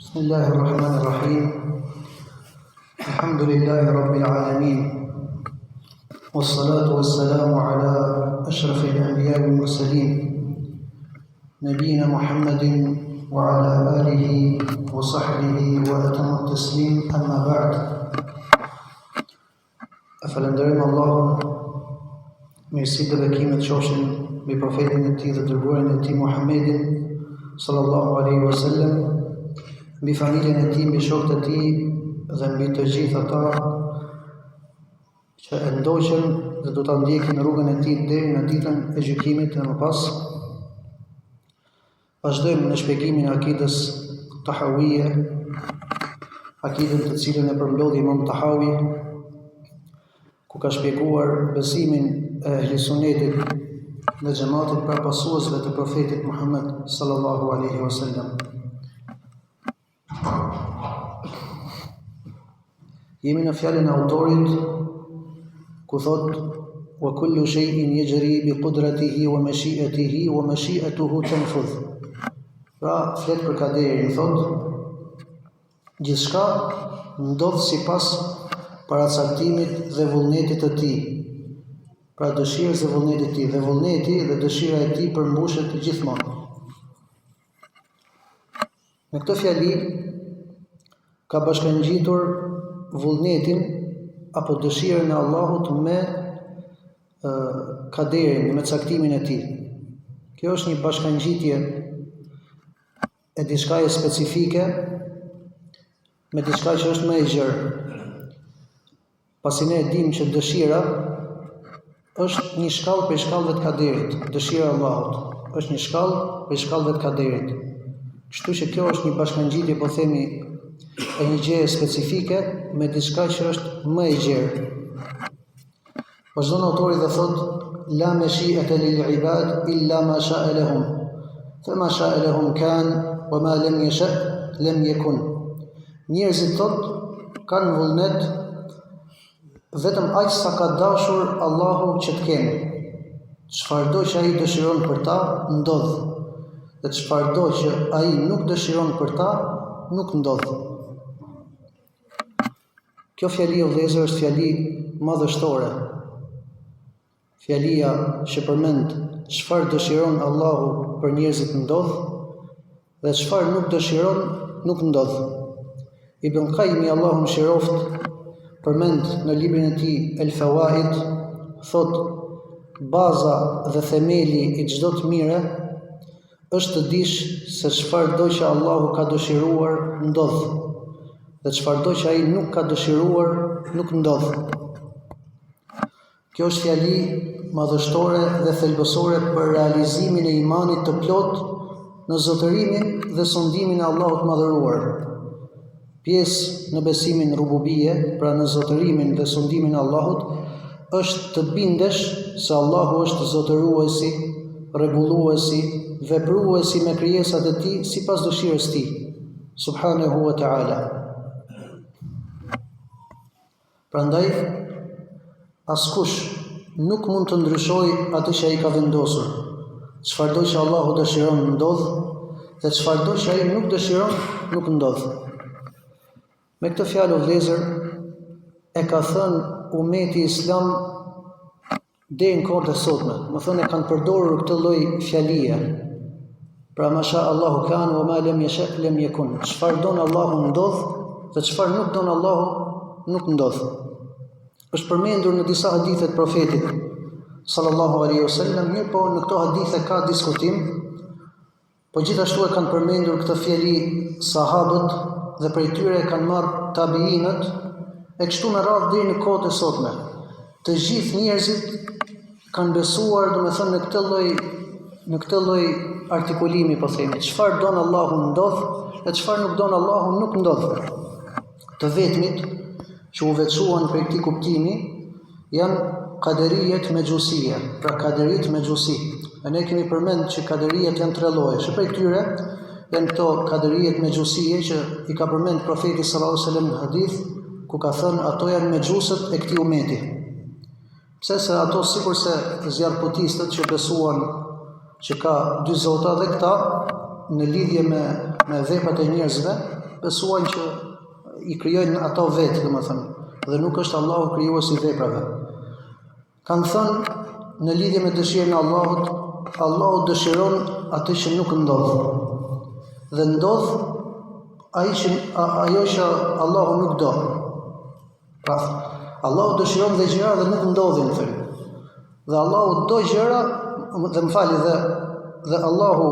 بسم الله الرحمن الرحيم الحمد لله رب العالمين والصلاة والسلام على أشرف الأنبياء والمرسلين نبينا محمد وعلى آله وصحبه وأتم التسليم أما بعد أفلندرم الله mirësi dhe bekimet qofshin mbi profetin e tij dhe dërguarin e tij Muhammedin sallallahu alaihi wasallam, mbi familjen e tij, mbi shokët e tij dhe mbi të gjithë ata që e ndoqën dhe do ta ndjekin rrugën e tij deri në ditën e gjykimit dhe më pas. Vazhdojmë në shpjegimin e akidës Tahawije, akidën të cilën e përmbledh Imam Tahawi, ku ka shpjeguar besimin e ehli sunnetit dhe xhamatit pra pasuesve të profetit Muhammed sallallahu alaihi wasallam. Jemi në fjalën e autorit ku thot: "Wa kullu shay'in yajri bi qudratihi wa mashi'atihi wa mashi'atuhu tanfudh." Pra flet për kaderin, thot: gjithçka ndodh sipas paracaktimit dhe vullnetit të tij. Pra dëshirës dhe vullnetit të tij, dhe vullneti dhe dëshira e tij përmbushet gjithmonë. Në këtë fjali ka bashkangjitur vullnetin apo dëshirën e Allahut me kaderin, me caktimin e tij. Kjo është një bashkangjitje e diçkaje specifike me diçka që është më e gjerë. Pasi ne e dimë që dëshira është një shkallë për shkallëve të kaderit, dëshira e Allahut është një shkallë për shkallëve të kaderit. Kështu që kjo është një bashkangjitje, po themi, e një gjëje specifike me diçka që është më e gjerë. Vazhdon autori dhe thot: "La mashi'ata lil ibad illa ma sha'a lahum. Fama sha'a lahum kan wa ma lam yasha' lam yakun." Njerëzit thot kanë vullnet vetëm aq sa ka dashur Allahu që të kenë. Çfarëdo që ai dëshiron për ta ndodh, dhe çfarëdo që ai nuk dëshiron për ta nuk ndodh. Kjo fjali o vëllezër është fjali madhështore. Fjalia që përmend çfarë dëshiron Allahu për njerëzit ndodh dhe çfarë nuk dëshiron nuk ndodh. Ibn Qayyim Allahu mëshiroft përmend në librin e tij El Fawaid, thot: baza dhe themeli i çdo të mire është të dish se çfarëdo që Allahu ka dëshiruar ndodh dhe çfarëdo që ai nuk ka dëshiruar nuk ndodh. Kjo është fjali madhështore dhe thelbësore për realizimin e imanit të plot në zotërimin dhe sondimin e Allahut madhëruar. Pjesë në besimin rububie, pra në zotërimin dhe sondimin e Allahut, është të bindesh se Allahu është zotëruesi, rregulluesi, vepruesi me krijesat e tij sipas dëshirës së tij, subhanahu wa ta'ala. Prandaj askush nuk mund të ndryshojë atë që ai ka vendosur. Çfarëdo që Allahu dëshiron ndodh, dhe çfarëdo që ai nuk dëshiron nuk ndodh. Me këtë fjalë o vëllezër, e ka thënë umeti islam deri në kohën e sotme. Më thënë e kanë përdorur këtë lloj fjalie. Pra masha Allahu kan wa ma lam yasha lam yakun. Çfarë don Allahu ndodh dhe çfarë nuk don Allahu nuk ndodh. Është përmendur në disa hadithe të profetit sallallahu alaihi wasallam, mirë po në këto hadithe ka diskutim, po gjithashtu e kanë përmendur këtë fjali sahabët dhe prej tyre kanë marrë tabiinët, e kështu me radhë deri në kohët e sotme. Të gjithë njerëzit kanë besuar, domethënë në këtë lloj artikulimi, po themi, çfarë don Allahu ndodh dhe çfarë nuk don Allahu nuk ndodh. Të vetmit që u veçuan për këtij kuptimi janë kaderijet me gjusia, pra kaderit me gjusi. E ne kemi përmend që kaderijet janë tre lloje. Që prej tyre janë këto kaderijet me gjusie që i ka përmend profeti sallallahu alaihi wasallam në hadith, ku ka thënë ato janë me gjusët e këtij umeti. Pse se ato sikurse zjarrputistët që besuan që ka dy zota dhe këta në lidhje me veprat e njerëzve, besuan që i krijojnë ato vetë, domethënë, dhe nuk është Allahu krijuesi i veprave. Kanë thënë në lidhje me dëshirën e Allahut, Allahu dëshiron atë që nuk ndodh. Dhe ndodh ajo që Allahu nuk do. Pra, Allahu dëshiron dhe gjëra dhe nuk ndodhin thënë. Dhe Allahu do gjëra, dhe më fali, dhe Allahu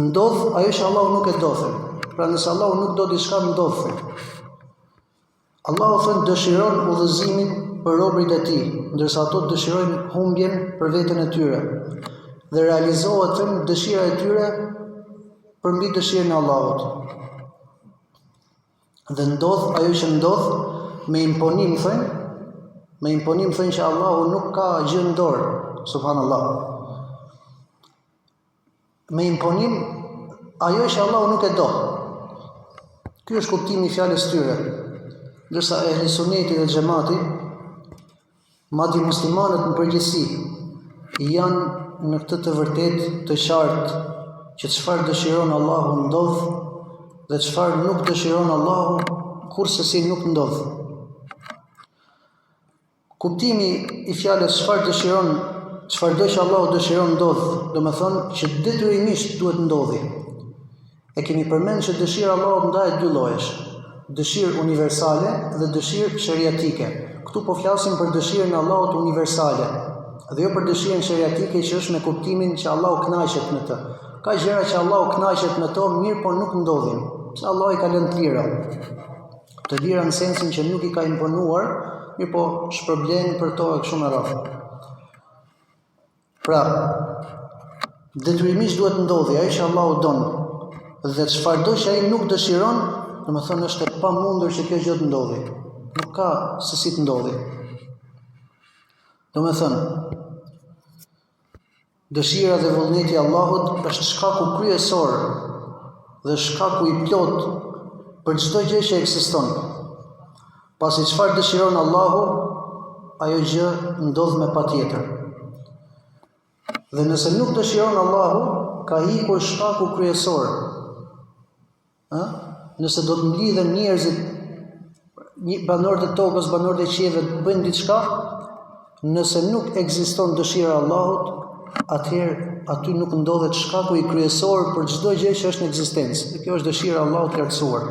ndodh ajo që Allahu nuk e do thënë. Pra nëse Allahu nuk do diçka ndodh thënë. Allahu thënë dëshiron udhëzimin për robërit e tij, ndërsa ato dëshirojnë humbjen për veten e tyre. Dhe realizohet thënë dëshira e tyre përmbi dëshirën e Allahut. Dhe ndodh ajo që ndodh me imponim thënë që Allahu nuk ka gjë në dorë, subhanallah. Me imponim ajo që Allahu nuk e do. Ky është kuptimi i fjalës tyre. Ndërsa ehli suneti dhe xhamati, madje muslimanët në përgjithësi, janë në këtë të vërtetë të qartë që çfarë dëshiron Allahu ndodh dhe çfarë nuk dëshiron Allahu kurse si nuk ndodh. Kuptimi i fjalës çfarë do që Allahu dëshiron ndodh, domethënë që detyrimisht duhet ndodhi. E kemi përmendur që dëshira e Allahut ndahet dy llojesh. Dëshirë universale dhe dëshirë sheriatike. Këtu po flasim për dëshirën e Allahut universale, dhe jo për dëshirën sheriatike që është me kuptimin që Allahu kënaqet me të. Ka gjëra që Allahu kënaqet me to, mirë po nuk ndodhin. Se Allahu i ka lënë të lira. Të lira në sensin që nuk i ka imponuar, mirë po shpërblen për to e kështu me radhë. Pra, detyrimisht duhet ndodhi ajo që Allahu don, dhe çfarëdo që ai nuk dëshiron, domethënë është e pamundur që kjo gjë të ndodhi. Nuk ka se si të ndodhi. Domethënë, dëshira dhe vullneti i Allahut është shkaku kryesor dhe shkaku i plot për çdo gjë që ekziston. Pasi çfarë dëshiron Allahu, ajo gjë ndodh me patjetër. Dhe nëse nuk dëshiron Allahu, ka ikur shkaku kryesor. Nëse do të mblidhen njerëzit, banorët e tokës, banorët e qiellit të bëjnë diçka, nëse nuk ekziston dëshira e Allahut, atëherë aty nuk ndodhet shkaku i kryesor për çdo gjë që është në ekzistencë. Dhe kjo është dëshira e Allahut e lartësuar.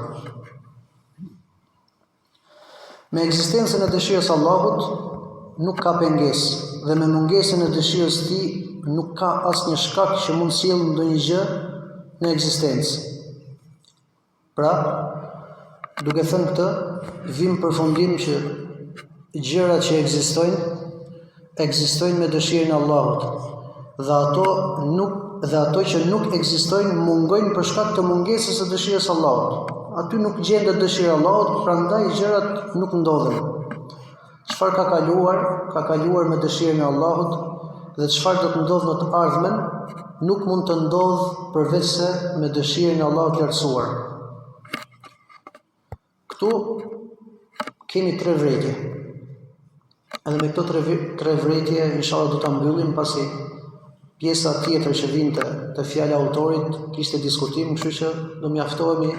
Me ekzistencën e dëshirës së Allahut nuk ka pengesë, dhe me mungesën e dëshirës së tij nuk ka asnjë shkak që mund të sjellë ndonjë gjë në ekzistencë. Pra, duke thënë këtë, vim përfundim që gjërat që ekzistojnë me dëshirën e Allahut, dhe ato që nuk ekzistojnë mungojnë për shkak të mungesës së dëshirës së Allahut. Aty nuk gjendet dëshira e Allahut, prandaj gjërat nuk ndodhen. Çfarë ka kaluar me dëshirën e Allahut dhe çfarë do të ndodhë në të ardhmen, nuk mund të ndodhë përveç se me dëshirën e Allahut të lartësuar. Këtu kemi tre vretje. Edhe me këto tre vretje, inshallah do ta mbyllim, pasi pjesa tjetër që vinte te fjala e autorit kishte diskutim, kështu që do mjaftohemi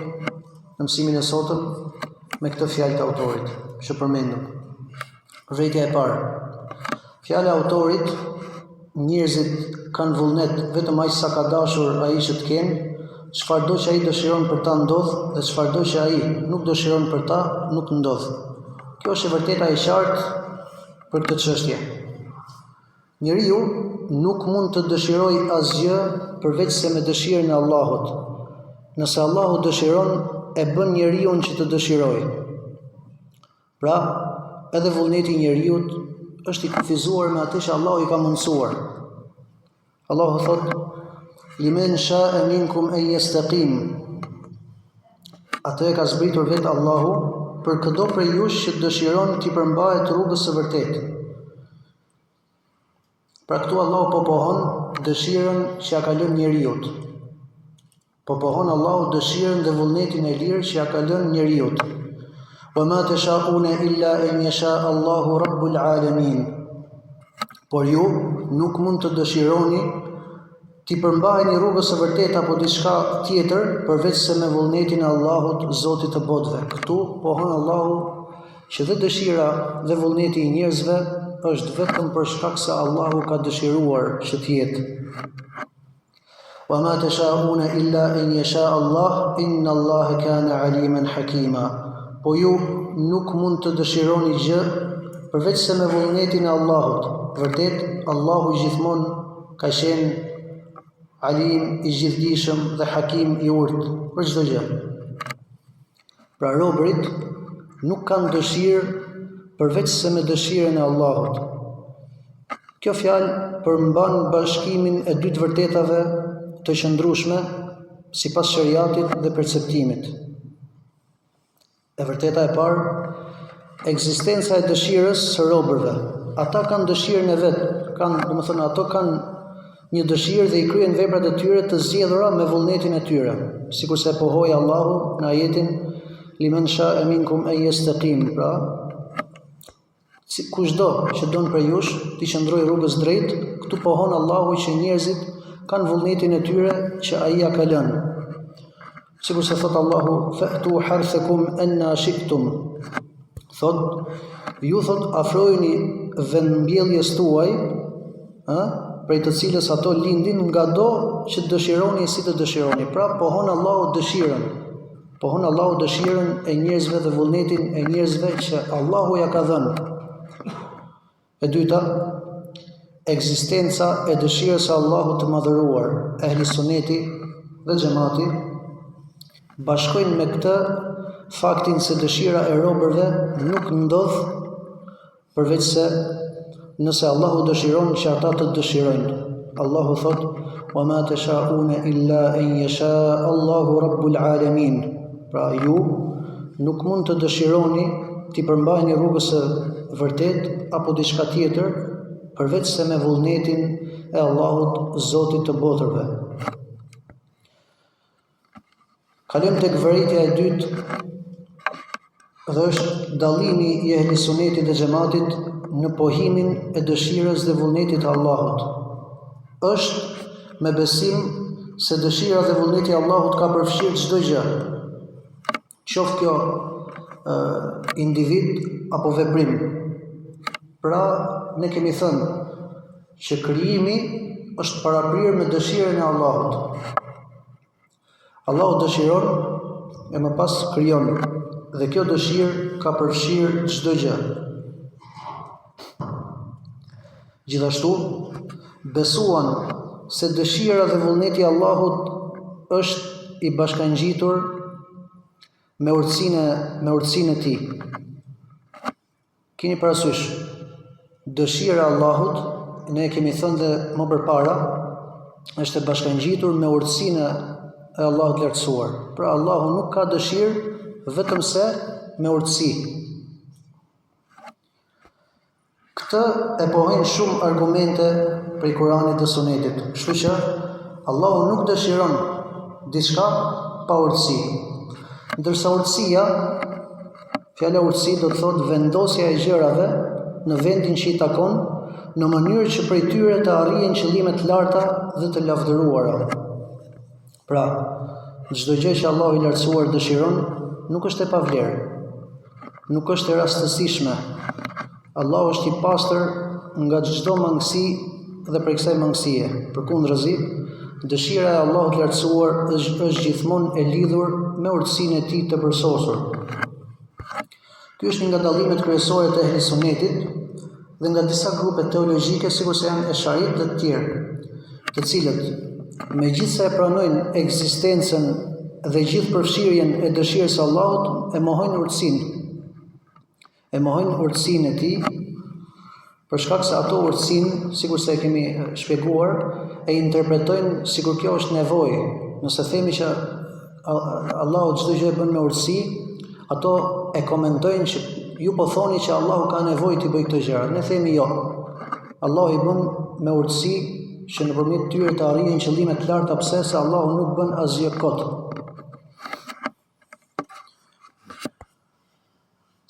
në mësimin e sotëm me këtë fjalë të autorit që përmendëm. Vrejtja e parë. Fjala e autorit, njerëzit kanë vullnet vetëm aq sa ka dashur ai që të kenë, çfarëdo që ai dëshiron për ta ndodh, dhe çfarëdo që ai nuk dëshiron për ta nuk ndodh. Kjo është e vërteta e qartë për këtë çështje. Njeriu nuk mund të dëshirojë asgjë përveç se me dëshirën e Allahut. Nëse Allahu dëshiron, e bën njeriu që të dëshirojë. Pra, edhe vullneti i njeriu është i kufizuar me atë që Allahu i ka mundsuar. Allahu thotë: "Limen sha'a minkum an yastaqim." Atë e ka zbritur vetë Allahu për çdo prej jush që dëshiron të përmbahet rrugës së vërtetë. Pra këtu Allahu po pohon dëshirën që ja ka lënë njeriu. Po pohon Allahu dëshirën dhe vullnetin e lirë që ja ka lënë njeriu. "Wa ma tasha'una illa an yasha Allahu rabbul alamin." Por ju nuk mund të dëshironi ti përmbajeni rrugës së vërtetë apo diçka tjetër përveç se me vullnetin e Allahut, Zotit të botëve. Këtu pohon Allahu që dhe dëshira dhe vullneti i njerëzve është vetëm për shkak se Allahu ka dëshiruar që të jetë. Wa ma tashauna illa an yasha Allah, inna Allah kana aliman hakima. Po ju nuk mund të dëshironi gjë përveç se me vullnetin e Allahut. Vërtet, Allahu gjithmonë ka qenë alim, i gjithdijshëm dhe hakim i urtë për çdo gjë. Pra robërit nuk kanë dëshirë përveç se me dëshirën e Allahut. Kjo fjalë përmban bashkimin e dy të vërtetave të qëndrueshme sipas shariatit dhe perceptimit. E vërteta e parë, ekzistenca e dëshirës së robërve. Ata kanë dëshirën e vet, ato kanë një dëshirë dhe i kryen veprat e tyre të zgjedhura me vullnetin e tyre, sikurse pohoi Allahu në ajetin liman sha'a minkum an yastaqim, pra kushdo që don për jush të qëndrojë rrugës drejt, këtu pohon Allahu që njerëzit kanë vullnetin e tyre që ai ja ka lënë. Sikurse thot Allahu fa'tu harthakum anna shi'tum. Thot ju thot afrojeni vendmbjelljes tuaj, prej të cilës ato lindin ngado që dëshironi si të dëshironi. Pra pohon Allahu dëshirën. Pohon Allahu dëshirën e njerëzve dhe vullnetin e njerëzve që Allahu ja ka dhënë. E dyta, ekzistenca e dëshirës së Allahut të madhëruar. Ehli Sunneti dhe Xhamati bashkojnë me këtë faktin se dëshira e robërve nuk ndodh përveç se nëse Allahu dëshiron që ata të dëshirojnë. Allahu thot: "Wa ma tashauna illa an yasha Allahu rabbul alamin." Pra ju nuk mund të dëshironi ti përmbajeni rrugës së vërtet apo diçka tjetër përveç se me vullnetin e Allahut, Zotit të botërve. Kalojm tek vëritja e dytë, dhe është dallimi i ehli Sunnetit dhe Xhamatit në pohimin e dëshirës dhe vullnetit të Allahut. Është me besim se dëshira dhe vullneti i Allahut ka përfshirë çdo gjë, qoftë kjo individ apo veprim. Pra ne kemi thënë që krijimi është paraprirë me dëshirën e Allahut. Allahu dëshiron e më pas krijon, dhe kjo dëshirë ka përfshirë çdo gjë. Gjithashtu, besuan se dëshira dhe vullneti i Allahut është i bashkangjitur me urtësinë e tij. Keni parasysh, dëshira e Allahut, ne e kemi thënë dhe më përpara, është e bashkangjitur me urtësinë e Allahut lartësuar. Pra Allahu nuk ka dëshirë vetëm se me urtësi. Këtë e pohojnë shumë argumente prej Kuranit dhe Sunetit. Kështu që Allahu nuk dëshiron diçka pa urtësi. Ndërsa urtësia, fjala urtësi do të thotë vendosja e gjërave në vendin që i takon, në mënyrë që prej tyre të arrijen qëllime të larta dhe të lavdëruara. Pra, çdo gjë që Allahu i lartësuar dëshiron nuk është e pavlerë, nuk është e rastësishme. Allahu është i pastër nga çdo mangësi dhe prej kësaj mangësie. Përkundërzi, dëshira e Allahut të lartësuar është gjithmonë e lidhur me urtësinë e tij të përsosur. Ky është një nga dallimet kryesore të ehli Sunnetit dhe nga disa grupe teologjike, sikurse janë Esharit dhe të tjerë, të cilët megjithse e pranojnë ekzistencën dhe gjithë përfshirjen e dëshirës së Allahut, e mohojnë urtësinë. E mohojnë urtësinë e tij, për shkak se ato urtësinë, sikurse e kemi shpjeguar, e interpretojnë sikur kjo është nevojë. Nëse themi që Allahu çdo gjë e bën me urtësi, ato e komentojnë që ju po thoni që Allahu ka nevojë të bëjë këtë gjë. Ne themi jo. Allahu i bën me urtësi që nëpërmjet tyre të arrijnë qëllime të larta, pse se Allahu nuk bën asgjë kot.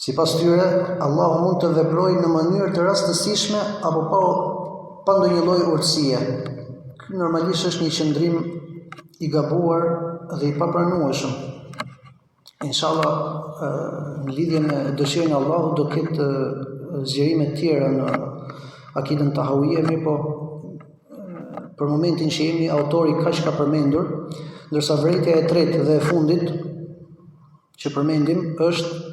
Sipas tyre, Allahu mund të veprojë në mënyrë të rastësishme apo pa ndonjë lloj urtësie. Ky normalisht është një qëndrim i gabuar dhe i papranueshëm. Inshallah, në lidhje me dëshirën e Allahut do ketë zgjerime të tjera në akidën tahawije, mirë po për momentin që jemi autori kaq ka përmendur, ndërsa vërejtja e tretë dhe e fundit që përmendim është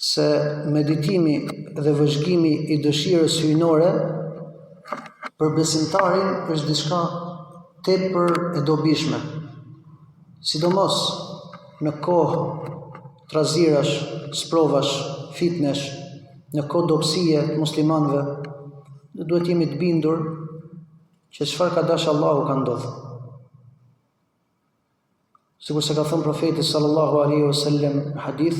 se meditimi dhe vëzhgimi i dëshirës hyjnore për besimtarin është diçka tepër e dobishme. Sidomos në kohë trazirash, sprovash, fitnesh, në kohë dobësie të muslimanëve, duhet jemi të bindur që çfarë ka dashur Allahu ka ndodhur. Sikur se ka thënë profeti sallallahu alaihi wasallam në hadith,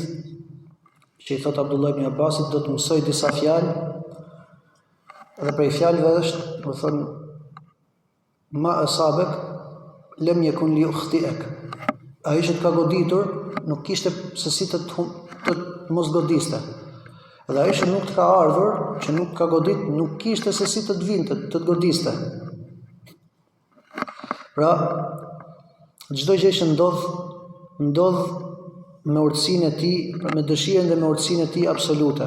që i thot Abdullah ibn Abbasit, do të mësoj disa fjalë, dhe prej fjalëve është, do thonë, ma asabek lem yakun li ukhti'ak. Ai që të ka goditur nuk kishte se si të mos godiste. Dhe ai që nuk të ka ardhur, që nuk ka godit, nuk kishte se si të vinte, të godiste. Pra, çdo gjë që ndodh me urtësinë e tij, me dëshirën dhe me urtësinë e tij absolute.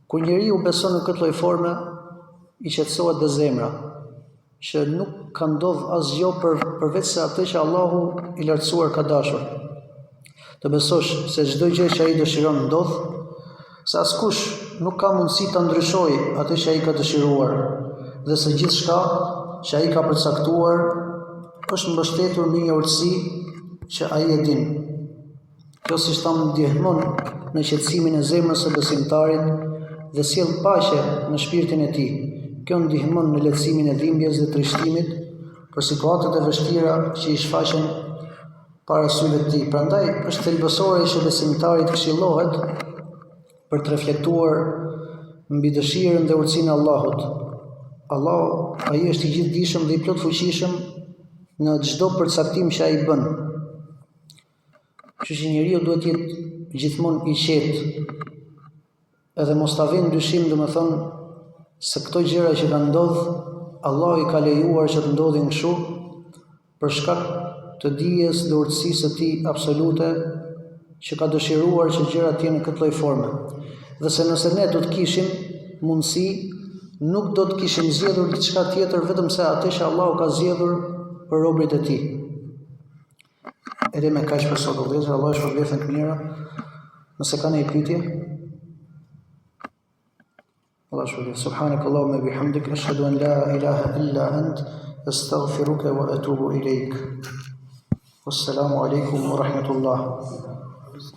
Kur njeriu beson në këtë lloj forme, i qetësohet dhe zemra, që nuk ka ndodhur asgjë përveç se atë që Allahu i lartësuar ka dashur. Të besosh se çdo gjë që ai dëshiron ndodh, se askush nuk ka mundësi ta ndryshojë atë që ai ka dëshiruar, dhe se gjithçka që ai ka përcaktuar është mbështetur në një urtësi që ai e din. Kjo si shtam ndihmon në qetësimin e zemrës së besimtarit dhe sjell paqe në shpirtin e tij. Kjo ndihmon në lehtësimin e dhimbjes dhe trishtimit për situatat e vështira që i shfaqen para syve të tij. Prandaj është thelbësore që besimtarit këshillohet për të reflektuar mbi dëshirën dhe urtësinë e Allahut. Allahu, ai është i gjithdijshëm dhe i plot fuqishëm në çdo përcaktim që ai bën. Kështu që njeriu duhet të jetë gjithmonë i qetë, edhe mos ta vënë dyshim, domethënë, se këto gjëra që kanë ndodhur, Allahu i ka lejuar që të ndodhin kështu për shkak të dijes dhe urtësisë së tij absolute, që ka dëshiruar që gjërat të jenë në këtë lloj forme. Dhe se nëse ne do të kishim mundësi, nuk do të kishim zgjedhur diçka tjetër vetëm se atë që Allahu ka zgjedhur për robërit e tij. Edhe me kaq për sot, vëllezër, Allah ju shpërblet të mira. Nëse ka një pyetje, Allah shpërblet. Subhanakallahumma bihamdik, ashhadu an la ilaha illa ant, astaghfiruka wa atubu ilaik. Wassalamu alaikum wa rahmatullah.